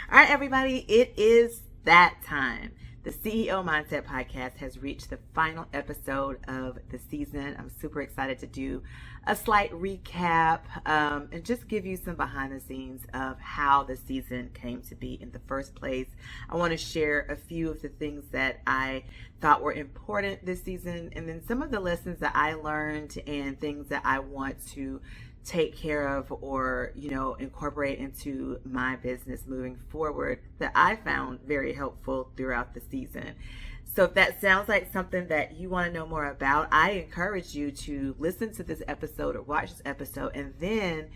All right, everybody, it is that time. The CEO Mindset Podcast has reached the final episode of the season. I'm super excited to do a slight recap and just give you some behind the scenes of how the season came to be in the first place. I want to share a few of the things that I thought were important this season, and then some of the lessons that I learned and things that I want to take care of or incorporate into my business moving forward that I found very helpful throughout the season. So if that sounds like something that you want to know more about, I encourage you to listen to this episode or watch this episode and then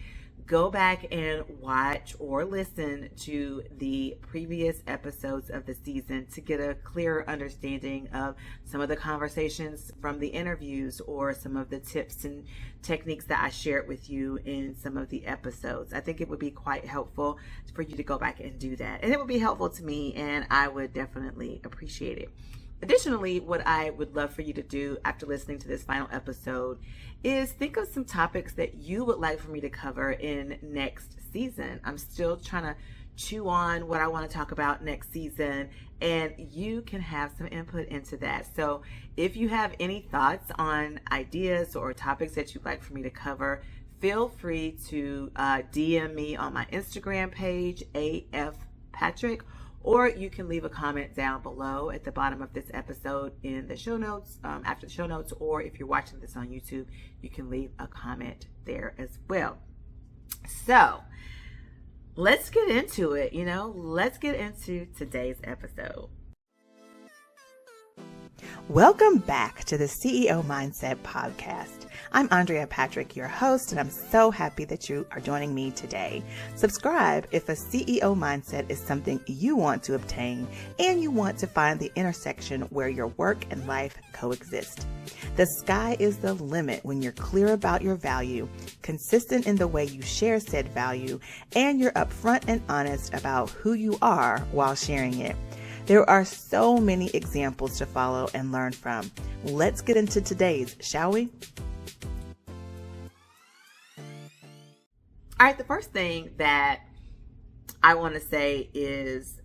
go back and watch or listen to the previous episodes of the season to get a clearer understanding of some of the conversations from the interviews or some of the tips and techniques that I shared with you in some of the episodes. I think it would be quite helpful for you to go back and do that. And it would be helpful to me, and I would definitely appreciate it. Additionally, what I would love for you to do after listening to this final episode is think of some topics that you would like for me to cover in next season. I'm still trying to chew on what I want to talk about next season, and you can have some input into that. So if you have any thoughts on ideas or topics that you'd like for me to cover, feel free to DM me on my Instagram page, AF Patrick, or you can leave a comment down below at the bottom of this episode in the show notes, after the show notes, or if you're watching this on YouTube, you can leave a comment there as well. So let's get into it. Let's get into today's episode. Welcome back to the CEO Mindset Podcast. I'm Andrea Patrick, your host, and I'm so happy that you are joining me today. Subscribe if a CEO mindset is something you want to obtain and you want to find the intersection where your work and life coexist. The sky is the limit when you're clear about your value, consistent in the way you share said value, and you're upfront and honest about who you are while sharing it. There are so many examples to follow and learn from. Let's get into today's, shall we? All right, the first thing that I want to say is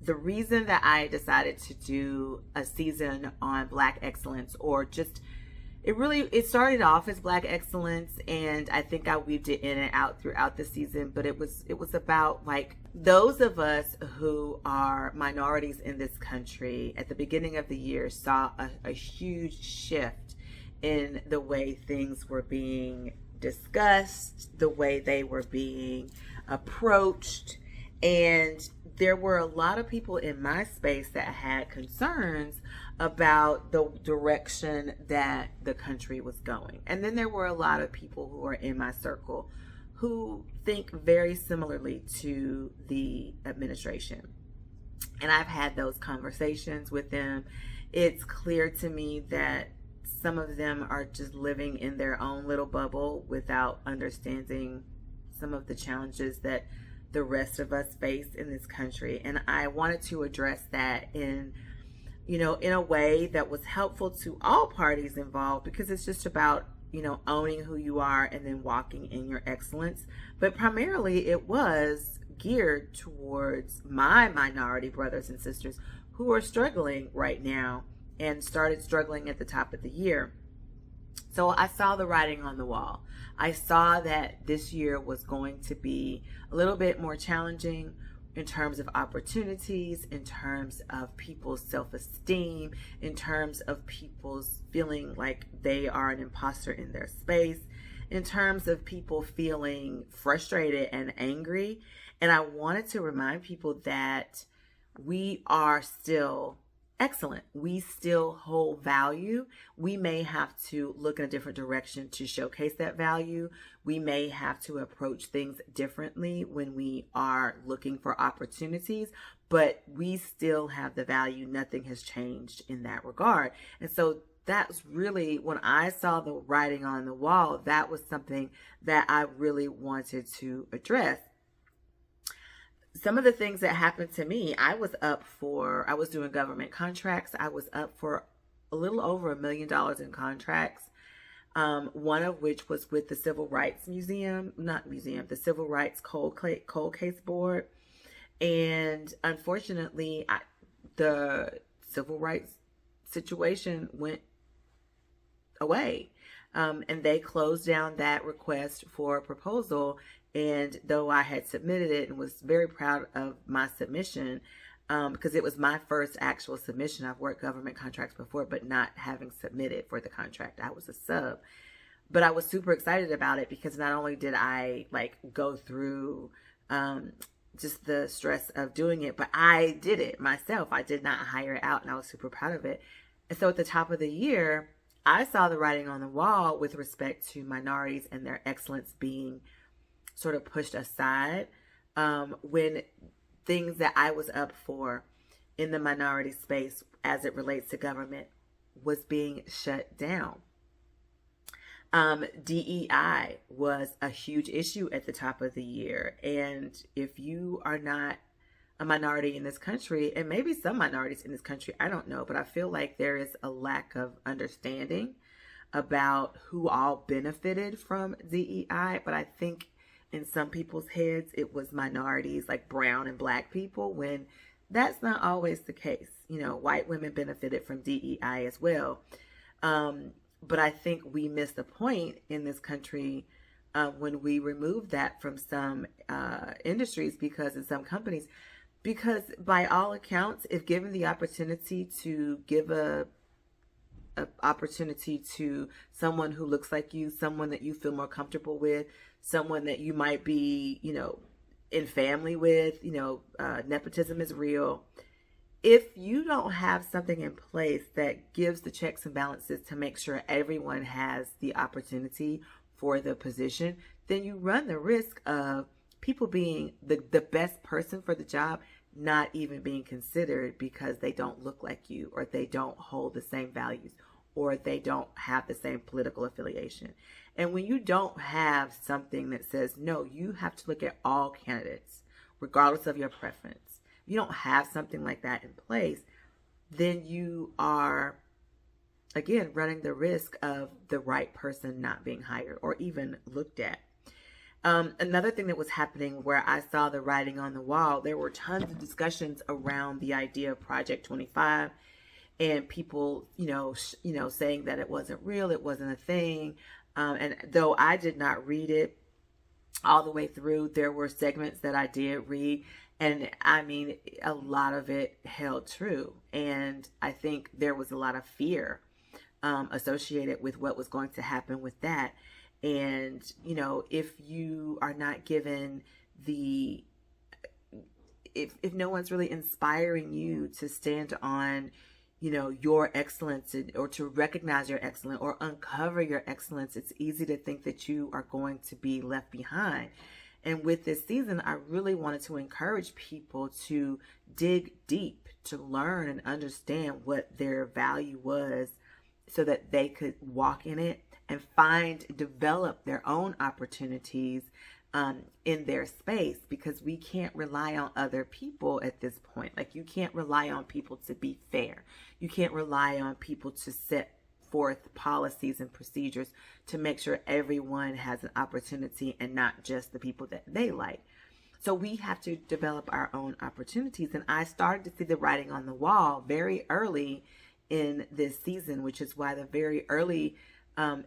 the reason that I decided to do a season on Black excellence, or just it started off as Black excellence, and I think I weaved it in and out throughout the season, but it was about like those of us who are minorities in this country at the beginning of the year saw a huge shift in the way things were being discussed, the way they were being approached, and there were a lot of people in my space that had concerns about the direction that the country was going. And then there were a lot of people who are in my circle who think very similarly to the administration. And I've had those conversations with them. It's clear to me that some of them are just living in their own little bubble without understanding some of the challenges that the rest of us face in this country. And I wanted to address that in a way that was helpful to all parties involved, because it's just about, owning who you are and then walking in your excellence. But primarily it was geared towards my minority brothers and sisters who are struggling right now and started struggling at the top of the year. So I saw the writing on the wall. I saw that this year was going to be a little bit more challenging in terms of opportunities, in terms of people's self-esteem, in terms of people's feeling like they are an imposter in their space, in terms of people feeling frustrated and angry. And I wanted to remind people that we are still excellent. We still hold value. We may have to look in a different direction to showcase that value. We may have to approach things differently when we are looking for opportunities, but we still have the value. Nothing has changed in that regard. And so that's really, when I saw the writing on the wall, that was something that I really wanted to address. Some of the things that happened to me, I was doing government contracts. I was up for a little over $1 million in contracts. One of which was with the Civil Rights Museum, the Civil Rights Cold Case Board. And unfortunately, the civil rights situation went away. And they closed down that request for proposal. And though I had submitted it and was very proud of my submission, because it was my first actual submission. I've worked government contracts before, but not having submitted for the contract. I was a sub. But I was super excited about it because not only did I like go through just the stress of doing it, but I did it myself. I did not hire it out, and I was super proud of it. And so at the top of the year, I saw the writing on the wall with respect to minorities and their excellence being sort of pushed aside, when things that I was up for in the minority space as it relates to government was being shut down. DEI was a huge issue at the top of the year. And if you are not a minority in this country, and maybe some minorities in this country, I don't know, but I feel like there is a lack of understanding about who all benefited from DEI. But I think in some people's heads, it was minorities like brown and black people, when that's not always the case. You know, white women benefited from DEI as well. But I think we missed the point in this country when we removed that from some industries, because in some companies, because by all accounts, if given the opportunity to give a opportunity to someone who looks like you, someone that you feel more comfortable with, someone that you might be, you know, in family with, you know, nepotism is real. If you don't have something in place that gives the checks and balances to make sure everyone has the opportunity for the position, then you run the risk of people being the best person for the job not even being considered because they don't look like you, or they don't hold the same values, or they don't have the same political affiliation. And when you don't have something that says, no, you have to look at all candidates, regardless of your preference, you don't have something like that in place, then you are, again, running the risk of the right person not being hired or even looked at. Another thing that was happening where I saw the writing on the wall, there were tons of discussions around the idea of Project 25, and people, saying that it wasn't real, it wasn't a thing. And though I did not read it all the way through, there were segments that I did read. And I mean, a lot of it held true. And I think there was a lot of fear associated with what was going to happen with that. And, if you are not given if no one's really inspiring you to stand on, your excellence, or to recognize your excellence or uncover your excellence, it's easy to think that you are going to be left behind. And with this season, I really wanted to encourage people to dig deep, to learn and understand what their value was so that they could walk in it and develop their own opportunities in their space, because we can't rely on other people at this point. Like, you can't rely on people to be fair. You can't rely on people to set forth policies and procedures to make sure everyone has an opportunity and not just the people that they like. So we have to develop our own opportunities. And I started to see the writing on the wall very early in this season, which is why the very early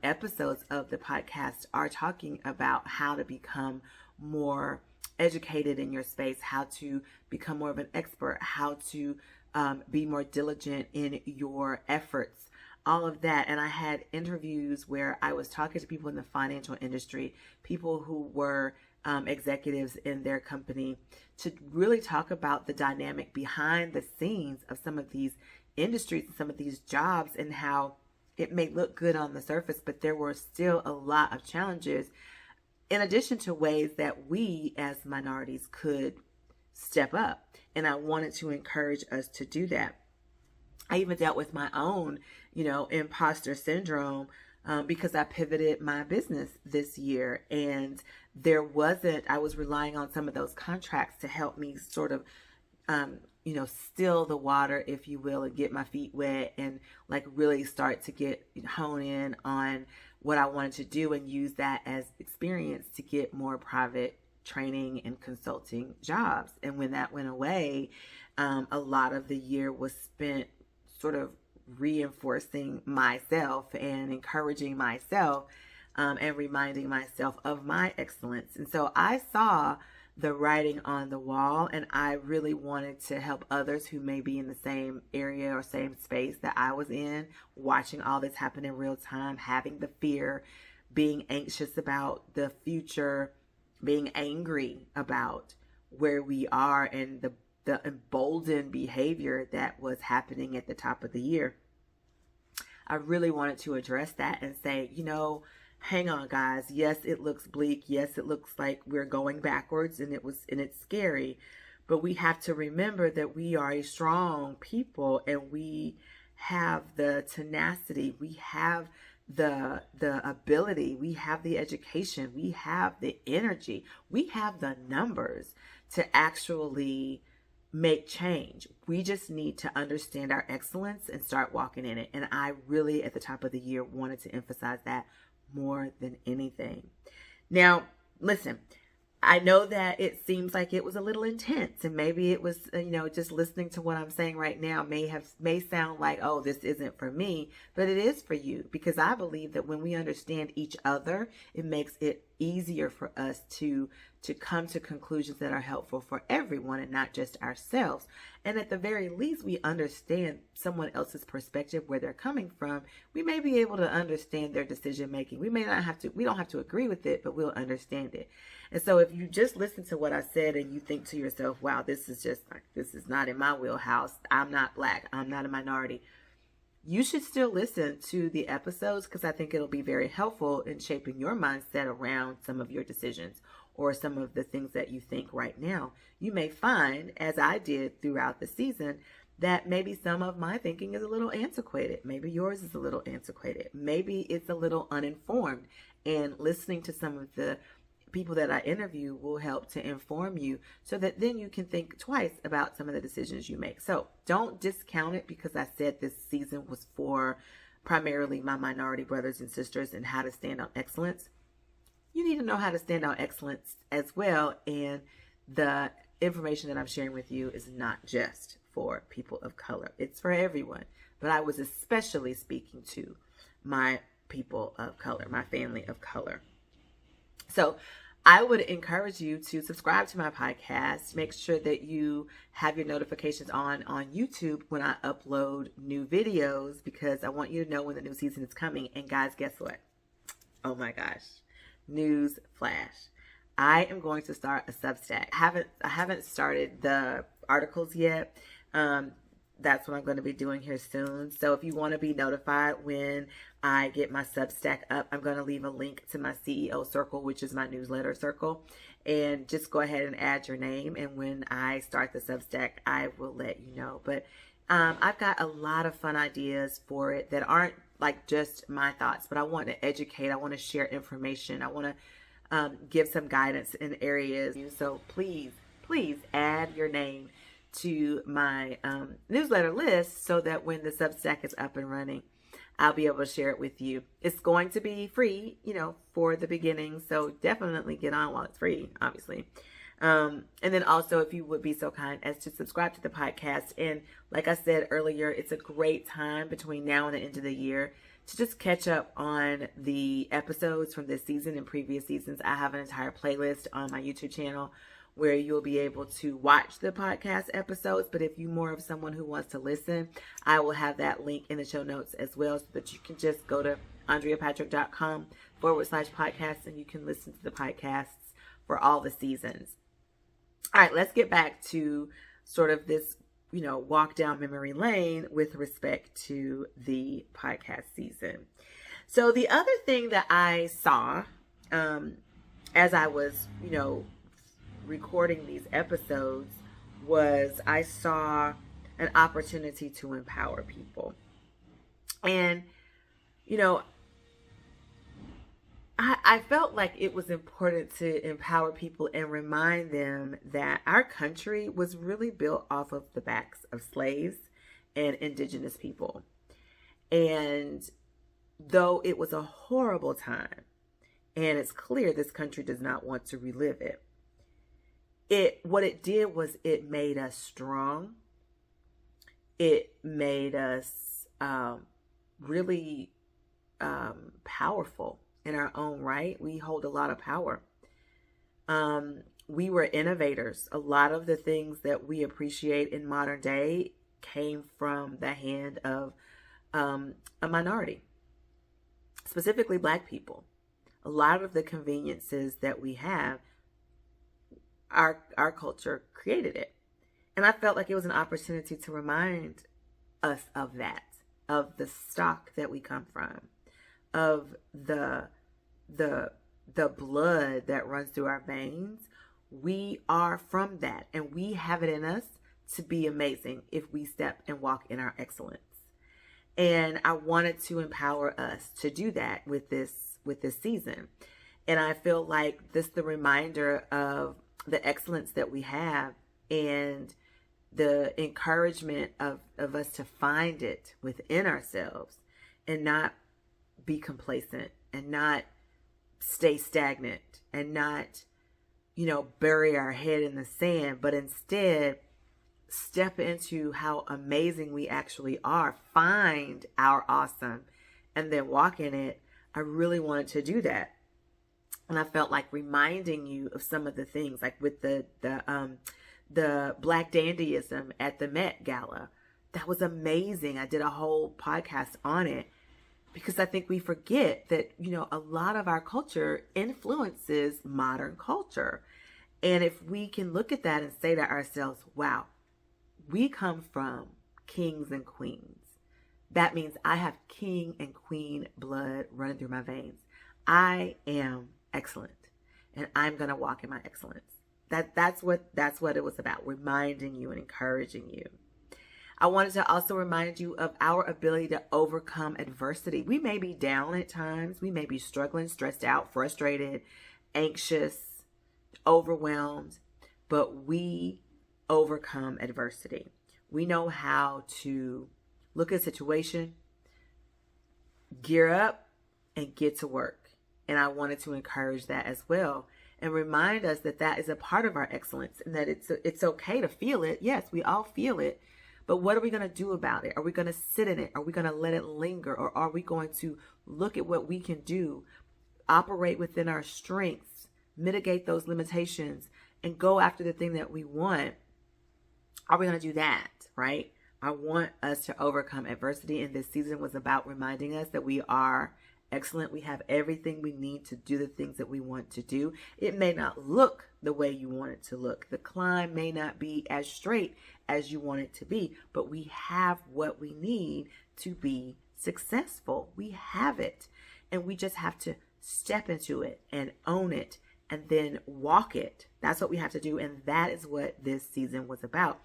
episodes of the podcast are talking about how to become more educated in your space, how to become more of an expert, how to be more diligent in your efforts, all of that. And I had interviews where I was talking to people in the financial industry, people who were executives in their company, to really talk about the dynamic behind the scenes of some of these industries and some of these jobs, and how it may look good on the surface, but there were still a lot of challenges, in addition to ways that we as minorities could step up. And I wanted to encourage us to do that. I even dealt with my own, imposter syndrome, because I pivoted my business this year, and I was relying on some of those contracts to help me sort of, still the water, if you will, and get my feet wet, and like really start to hone in on what I wanted to do and use that as experience to get more private training and consulting jobs. And when that went away, a lot of the year was spent sort of reinforcing myself and encouraging myself, and reminding myself of my excellence. And so I saw the writing on the wall, and I really wanted to help others who may be in the same area or same space that I was in, watching all this happen in real time, having the fear, being anxious about the future, being angry about where we are, and the emboldened behavior that was happening at the top of the year. I really wanted to address that and say, hang on, guys. Yes, it looks bleak. Yes, it looks like we're going backwards, and it's scary. But we have to remember that we are a strong people, and we have the tenacity. We have the ability. We have the education. We have the energy. We have the numbers to actually make change. We just need to understand our excellence and start walking in it. And I really, at the top of the year, wanted to emphasize that more than anything. Now, listen, I know that it seems like it was a little intense, and maybe it was, just listening to what I'm saying right now may sound like, oh, this isn't for me, but it is for you, because I believe that when we understand each other, it makes it easier for us to come to conclusions that are helpful for everyone and not just ourselves. And at the very least, we understand someone else's perspective, where they're coming from. We may be able to understand their decision making. We don't have to agree with it, but we'll understand it. And so if you just listen to what I said and you think to yourself, wow, this is not in my wheelhouse. I'm not Black. I'm not a minority. You should still listen to the episodes, because I think it'll be very helpful in shaping your mindset around some of your decisions or some of the things that you think right now. You may find, as I did throughout the season, that maybe some of my thinking is a little antiquated. Maybe yours is a little antiquated. Maybe it's a little uninformed. And listening to some of the people that I interview will help to inform you, so that then you can think twice about some of the decisions you make. So don't discount it because I said this season was for primarily my minority brothers and sisters and how to stand on excellence. You need to know how to stand on excellence as well. And the information that I'm sharing with you is not just for people of color. It's for everyone. But I was especially speaking to my people of color, my family of color. So I would encourage you to subscribe to my podcast. Make sure that you have your notifications on YouTube when I upload new videos, because I want you to know when the new season is coming. And guys, guess what? Oh my gosh. News flash. I am going to start a Substack. I haven't started the articles yet. That's what I'm going to be doing here soon. So if you want to be notified when I get my Substack up, I'm going to leave a link to my C.E.O. circle, which is my newsletter circle. And just go ahead and add your name. And when I start the Substack, I will let you know. But I've got a lot of fun ideas for it that aren't like just my thoughts, but I want to educate. I want to share information. I want to give some guidance in areas. So please add your name to my newsletter list, so that when the Substack is up and running, I'll be able to share it with you. It's going to be free, for the beginning. So definitely get on while it's free, obviously. And then also, if you would be so kind as to subscribe to the podcast. And like I said earlier, it's a great time between now and the end of the year to just catch up on the episodes from this season and previous seasons. I have an entire playlist on my YouTube channel where you'll be able to watch the podcast episodes. But if you're more of someone who wants to listen, I will have that link in the show notes as well, so that you can just go to andreapatrick.com/podcast and you can listen to the podcasts for all the seasons. All right, let's get back to sort of this, walk down memory lane with respect to the podcast season. So the other thing that I saw as I was, recording these episodes was I saw an opportunity to empower people. And, I felt like it was important to empower people and remind them that our country was really built off of the backs of slaves and indigenous people. And though it was a horrible time, and it's clear this country does not want to relive it, what it did was it made us strong. It made us really powerful in our own right. We hold a lot of power. We were innovators. A lot of the things that we appreciate in modern day came from the hand of a minority, specifically Black people. A lot of the conveniences that we have, our culture created it. And I felt like it was an opportunity to remind us of that, of the stock that we come from, of the blood that runs through our veins. We are from that, and we have it in us to be amazing if we step and walk in our excellence. And I wanted to empower us to do that with this season. And I feel like this is the reminder of the excellence that we have, and the encouragement of us to find it within ourselves and not be complacent and not stay stagnant and not, bury our head in the sand, but instead step into how amazing we actually are, find our awesome, and then walk in it. I really wanted to do that. And I felt like reminding you of some of the things, like with the Black dandyism at the Met Gala. That was amazing. I did a whole podcast on it because I think we forget that, a lot of our culture influences modern culture. And if we can look at that and say to ourselves, wow, we come from kings and queens. That means I have king and queen blood running through my veins. I am excellent, and I'm going to walk in my excellence. That's what it was about, reminding you and encouraging you. I wanted to also remind you of our ability to overcome adversity. We may be down at times. We may be struggling, stressed out, frustrated, anxious, overwhelmed, but we overcome adversity. We know how to look at a situation, gear up, and get to work. And I wanted to encourage that as well, and remind us that that is a part of our excellence, and that it's okay to feel it. Yes, we all feel it. But what are we going to do about it? Are we going to sit in it? Are we going to let it linger? Or are we going to look at what we can do, operate within our strengths, mitigate those limitations, and go after the thing that we want? Are we going to do that, right? I want us to overcome adversity, and this season was about reminding us that we are excellent. We have everything we need to do the things that we want to do. It may not look the way you want it to look. The climb may not be as straight as you want it to be, but we have what we need to be successful. We have it, and we just have to step into it and own it and then walk it. That's what we have to do, and that is what this season was about.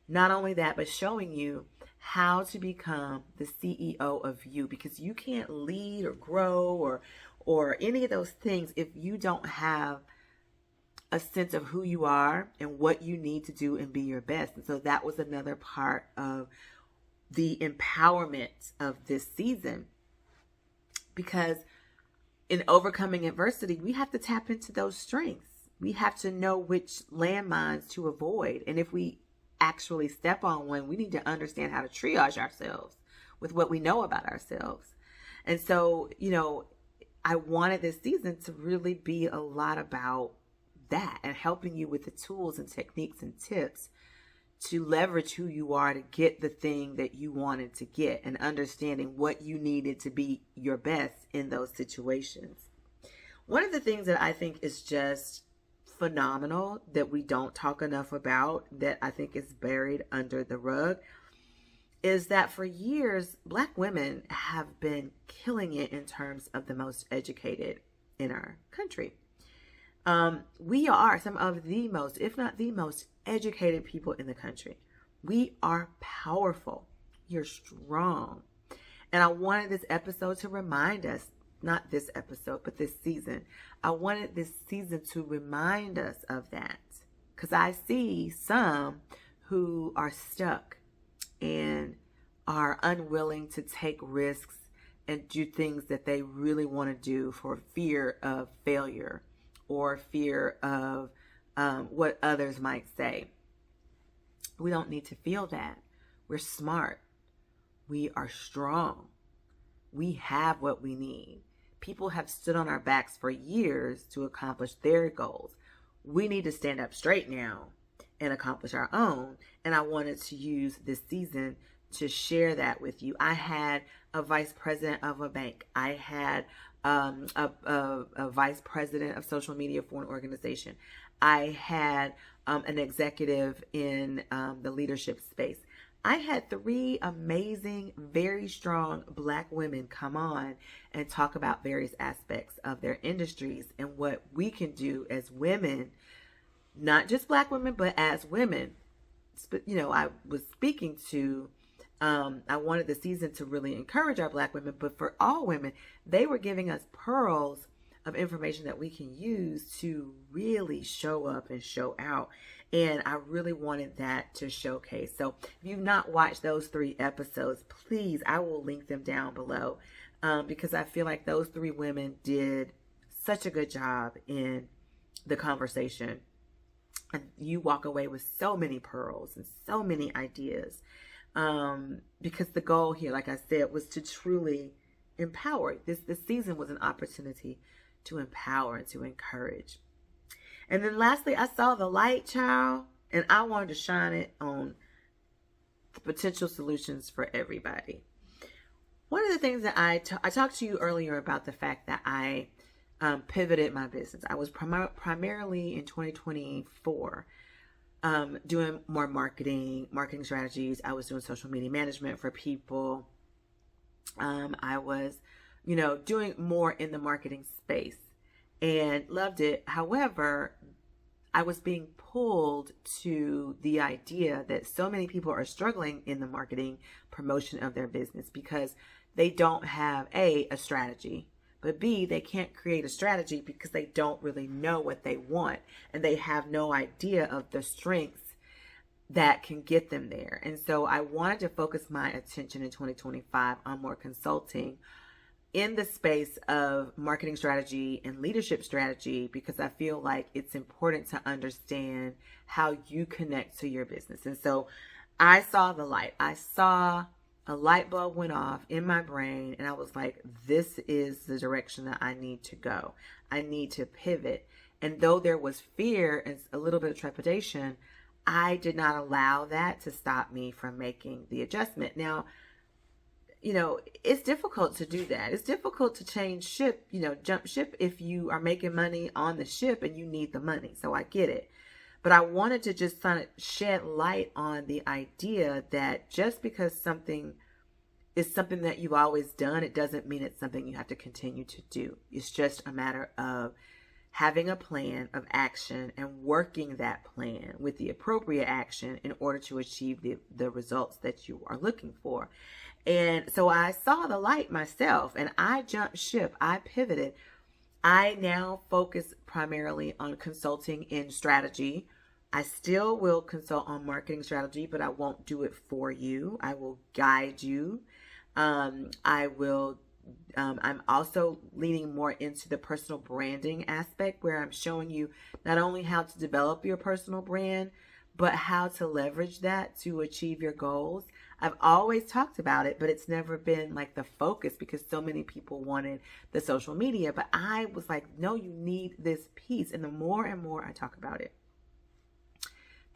Not only that, but showing you how to become the CEO of you, because you can't lead or grow or any of those things if you don't have a sense of who you are and what you need to do and be your best. And so that was another part of the empowerment of this season, because in overcoming adversity, we have to tap into those strengths. We have to know which landmines to avoid. And if we actually step on one, we need to understand how to triage ourselves with what we know about ourselves. And so, I wanted this season to really be a lot about that and helping you with the tools and techniques and tips to leverage who you are to get the thing that you wanted to get, and understanding what you needed to be your best in those situations. One of the things that I think is just phenomenal that we don't talk enough about, that I think is buried under the rug, is that for years, Black women have been killing it in terms of the most educated in our country. We are some of the most, if not the most, educated people in the country. We are powerful. You're strong. And I wanted this episode to remind us, not this episode, but this season. I wanted this season to remind us of that, because I see some who are stuck and are unwilling to take risks and do things that they really want to do for fear of failure or fear of what others might say. We don't need to feel that. We're smart. We are strong. We have what we need. People have stood on our backs for years to accomplish their goals. We need to stand up straight now and accomplish our own. And I wanted to use this season to share that with you. I had a vice president of a bank. I had a vice president of social media for an organization. I had an executive in the leadership space. I had 3 amazing, very strong Black women come on and talk about various aspects of their industries and what we can do as women, not just Black women, but as women. I was speaking to, I wanted the season to really encourage our Black women, but for all women, they were giving us pearls of information that we can use to really show up and show out. And I really wanted that to showcase. So if you've not watched those 3 episodes, please, I will link them down below, because I feel like those 3 women did such a good job in the conversation. And you walk away with so many pearls and so many ideas, because the goal here, like I said, was to truly empower. This season was an opportunity to empower and to encourage. And then lastly, I saw the light, child, and I wanted to shine it on the potential solutions for everybody. One of the things that I talked to you earlier about the fact that I pivoted my business. I was primarily in 2024 doing more marketing strategies. I was doing social media management for people. I was, doing more in the marketing space and loved it. However, I was being pulled to the idea that so many people are struggling in the marketing promotion of their business because they don't have a strategy, but B, they can't create a strategy because they don't really know what they want and they have no idea of the strengths that can get them there. And so I wanted to focus my attention in 2025 on more consulting in the space of marketing strategy and leadership strategy, because I feel like it's important to understand how you connect to your business. And so I saw the light. I saw a light bulb went off in my brain, and I was like, this is the direction that I need to go. I need to pivot. And though there was fear and a little bit of trepidation, I did not allow that to stop me from making the adjustment. Now, it's difficult to do that. It's difficult to change ship, jump ship if you are making money on the ship and you need the money. So I get it. But I wanted to just kind of shed light on the idea that just because something is something that you've always done, it doesn't mean it's something you have to continue to do. It's just a matter of having a plan of action and working that plan with the appropriate action in order to achieve the results that you are looking for. And so I saw the light myself and I jumped ship. I pivoted. I now focus primarily on consulting in strategy. I still will consult on marketing strategy, but I won't do it for you. I will guide you. I'm also leaning more into the personal branding aspect, where I'm showing you not only how to develop your personal brand, but how to leverage that to achieve your goals. I've always talked about it, but it's never been like the focus because so many people wanted the social media. But I was like, no, you need this piece. And the more and more I talk about it,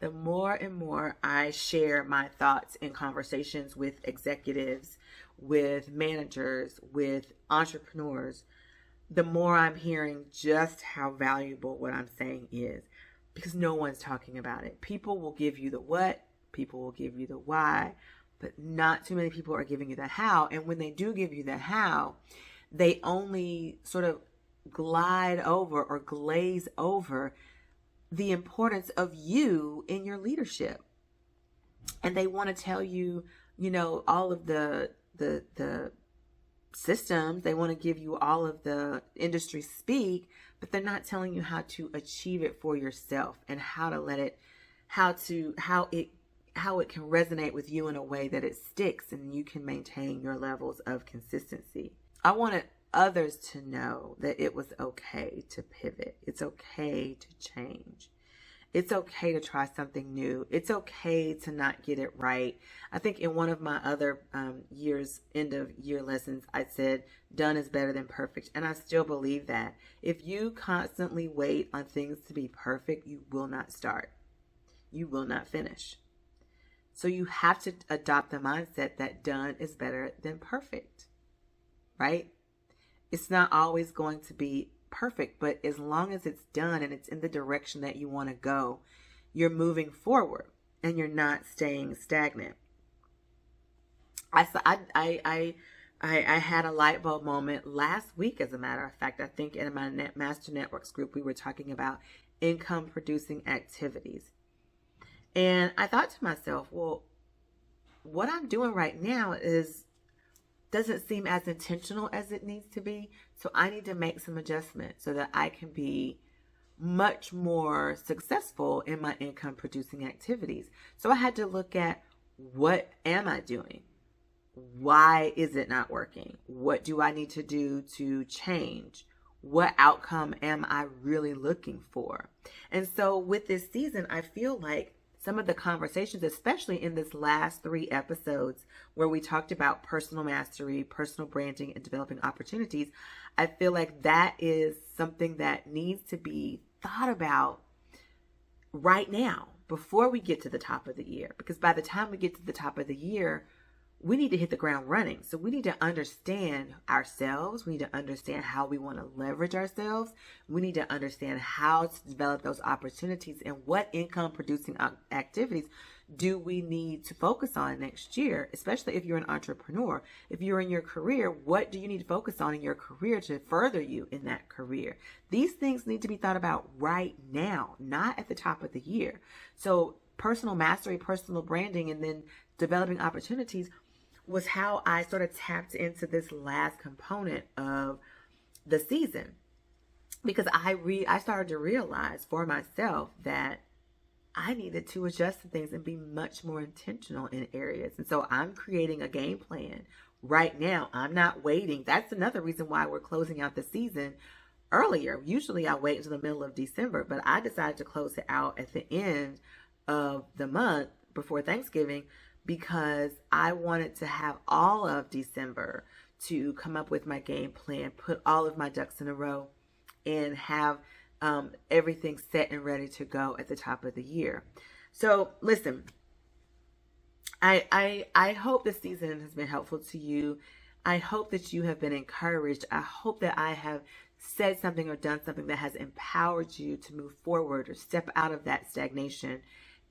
the more and more I share my thoughts in conversations with executives, with managers, with entrepreneurs, the more I'm hearing just how valuable what I'm saying is, because no one's talking about it. People will give you the what, people will give you the why, but not too many people are giving you the how. And when they do give you the how, they only sort of glide over or glaze over the importance of you in your leadership. And they want to tell you, all of the systems. They want to give you all of the industry speak, but they're not telling you how to achieve it for yourself and how to let it, how it can resonate with you in a way that it sticks and you can maintain your levels of consistency. I wanted others to know that it was okay to pivot. It's okay to change. It's okay to try something new. It's okay to not get it right. I think in one of my other end of year lessons, I said, done is better than perfect. And I still believe that. If you constantly wait on things to be perfect, you will not start. You will not finish. So you have to adopt the mindset that done is better than perfect, right? It's not always going to be perfect, but as long as it's done and it's in the direction that you want to go, you're moving forward and you're not staying stagnant. I had a light bulb moment last week, as a matter of fact. I think in my Master Networks group, we were talking about income producing activities. And I thought to myself, well, what I'm doing right now doesn't seem as intentional as it needs to be. So I need to make some adjustments so that I can be much more successful in my income producing activities. So I had to look at, what am I doing? Why is it not working? What do I need to do to change? What outcome am I really looking for? And so with this season, I feel like some of the conversations, especially in this last 3 episodes where we talked about personal mastery, personal branding, and developing opportunities, I feel like that is something that needs to be thought about right now before we get to the top of the year. Because by the time we get to the top of the year, we need to hit the ground running. So we need to understand ourselves. We need to understand how we want to leverage ourselves. We need to understand how to develop those opportunities and what income producing activities do we need to focus on next year, especially if you're an entrepreneur. If you're in your career, what do you need to focus on in your career to further you in that career? These things need to be thought about right now, not at the top of the year. So personal mastery, personal branding, and then developing opportunities was how I sort of tapped into this last component of the season, because I started to realize for myself that I needed to adjust to things and be much more intentional in areas. And so I'm creating a game plan right now. I'm not waiting. That's another reason why we're closing out the season earlier. Usually I wait until the middle of December, but I decided to close it out at the end of the month before Thanksgiving, because I wanted to have all of December to come up with my game plan, put all of my ducks in a row, and have everything set and ready to go at the top of the year. So listen, I hope this season has been helpful to you. I hope that you have been encouraged. I hope that I have said something or done something that has empowered you to move forward or step out of that stagnation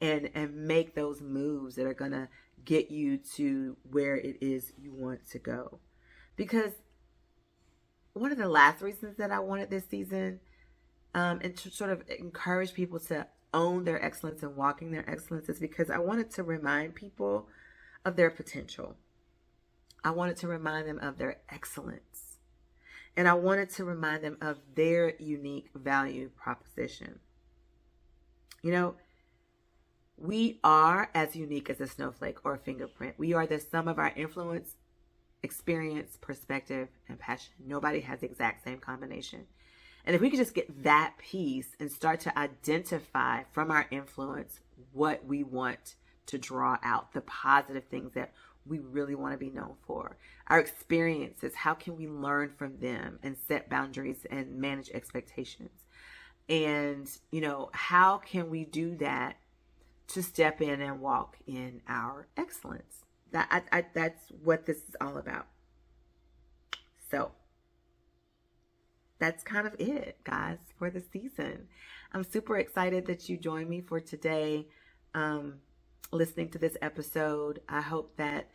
and make those moves that are going to get you to where it is you want to go. Because one of the last reasons that I wanted this season, and to sort of encourage people to own their excellence and walking their excellence, is because I wanted to remind people of their potential. I wanted to remind them of their excellence. And I wanted to remind them of their unique value proposition. You know, we are as unique as a snowflake or a fingerprint. We are the sum of our influence, experience, perspective, and passion. Nobody has the exact same combination. And if we could just get that piece and start to identify from our influence what we want to draw out, the positive things that we really want to be known for, our experiences, how can we learn from them and set boundaries and manage expectations? And, you know, how can we do that to step in and walk in our excellence? That's what this is all about. So that's kind of it, guys, for the season. I'm super excited that you joined me for today, listening to this episode. I hope that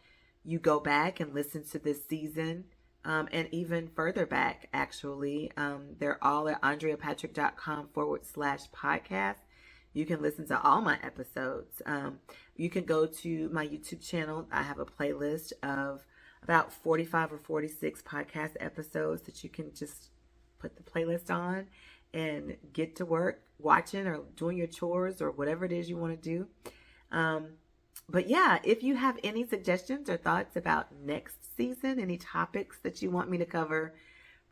you go back and listen to this season, and even further back, actually. They're all at andreapatrick.com/podcast. You can listen to all my episodes. You can go to my YouTube channel. I have a playlist of about 45 or 46 podcast episodes that you can just put the playlist on and get to work watching or doing your chores or whatever it is you want to do. But yeah, if you have any suggestions or thoughts about next season, any topics that you want me to cover,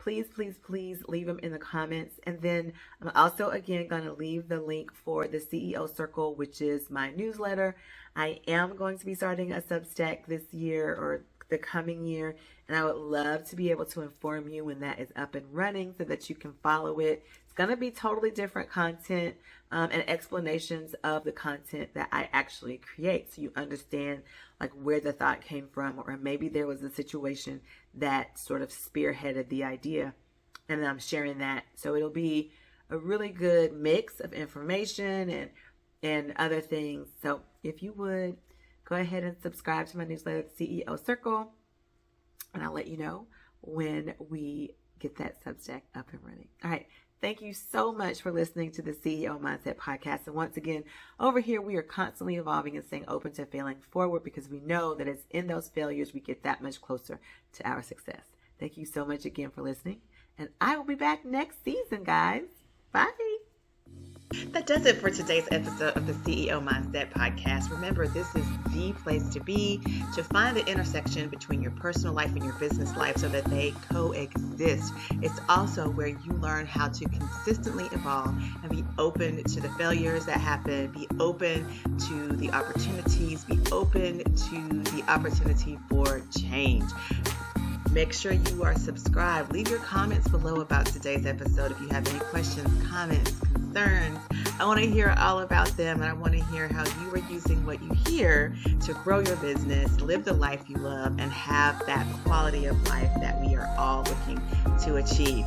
please, please, please leave them in the comments. And then I'm also, again, going to leave the link for the CEO Circle, which is my newsletter. I am going to be starting a Substack this year or the coming year, and I would love to be able to inform you when that is up and running so that you can follow it. It's going to be totally different content and explanations of the content that I actually create, so you understand like where the thought came from, or maybe there was a situation that sort of spearheaded the idea, and I'm sharing that. So it'll be a really good mix of information and other things. So if you would, go ahead and subscribe to my newsletter, CEO Circle, and I'll let you know when we get that Substack up and running. All right. Thank you so much for listening to the CEO Mindset Podcast. And once again, over here, we are constantly evolving and staying open to failing forward, because we know that it's in those failures we get that much closer to our success. Thank you so much again for listening. And I will be back next season, guys. Bye. That does it for today's episode of the CEO Mindset Podcast. Remember, this is the place to be to find the intersection between your personal life and your business life so that they coexist. It's also where you learn how to consistently evolve and be open to the failures that happen, be open to the opportunities, be open to the opportunity for change. Make sure you are subscribed. Leave your comments below about today's episode if you have any questions, comments, concerns. I want to hear all about them, and I want to hear how you are using what you hear to grow your business, live the life you love, and have that quality of life that we are all looking to achieve.